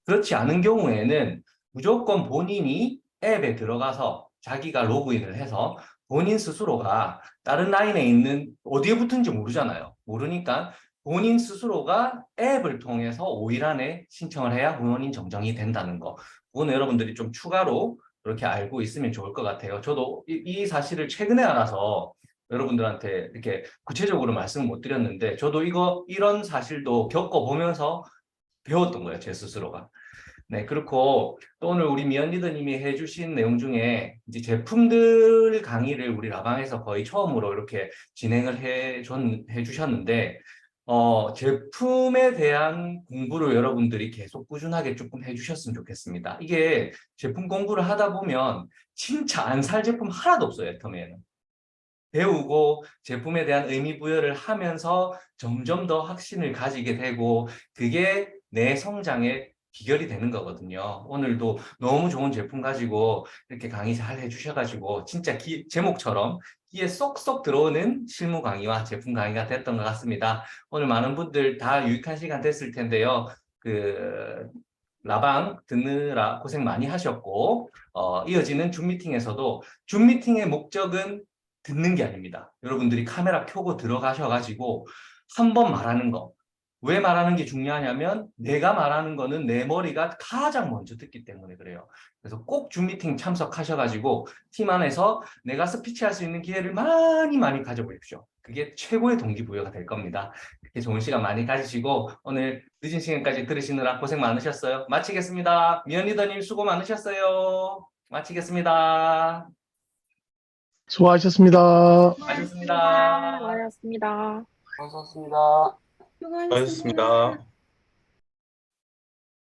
그렇지 않은 경우에는 무조건 본인이 앱에 들어가서 자기가 로그인을 해서 본인 스스로가 다른 라인에 있는 어디에 붙은지 모르잖아요. 모르니까 본인 스스로가 앱을 통해서 5일 안에 신청을 해야 후원인 정정이 된다는 거. 오늘 여러분들이 좀 추가로 이렇게 알고 있으면 좋을 것 같아요. 저도 이 사실을 최근에 알아서 여러분들한테 이렇게 구체적으로 말씀을 못 드렸는데 저도 이런 사실도 겪어보면서 배웠던 거예요, 제 스스로가. 네, 그렇고 또 오늘 우리 미연 리더님이 해주신 내용 중에 이제 제품들 강의를 우리 라방에서 거의 처음으로 이렇게 진행을 해주셨는데 제품에 대한 공부를 여러분들이 계속 꾸준하게 조금 해주셨으면 좋겠습니다. 이게 제품 공부를 하다 보면 진짜 안 살 제품 하나도 없어요, 애터미에는. 배우고 제품에 대한 의미 부여를 하면서 점점 더 확신을 가지게 되고 그게 내 성장의 비결이 되는 거거든요. 오늘도 너무 좋은 제품 가지고 이렇게 강의 잘 해주셔가지고 진짜 제목처럼 귀에 쏙쏙 들어오는 실무 강의와 제품 강의가 됐던 것 같습니다. 오늘 많은 분들 다 유익한 시간 됐을 텐데요. 라방 듣느라 고생 많이 하셨고 이어지는 줌 미팅에서도 줌 미팅의 목적은 듣는 게 아닙니다. 여러분들이 카메라 켜고 들어가셔가지고 한 번 말하는 거. 왜 말하는 게 중요하냐면 내가 말하는 거는 내 머리가 가장 먼저 듣기 때문에 그래요. 그래서 꼭 줌 미팅 참석하셔가지고 팀 안에서 내가 스피치할 수 있는 기회를 많이 가져보십시오. 그게 최고의 동기부여가 될 겁니다. 그렇게 좋은 시간 많이 가지시고 오늘 늦은 시간까지 들으시느라 고생 많으셨어요. 마치겠습니다. 미연 리더님 수고 많으셨어요. 마치겠습니다.
수고하셨습니다.
수고하셨습니다.
수고하셨습니다.
수고하셨습니다.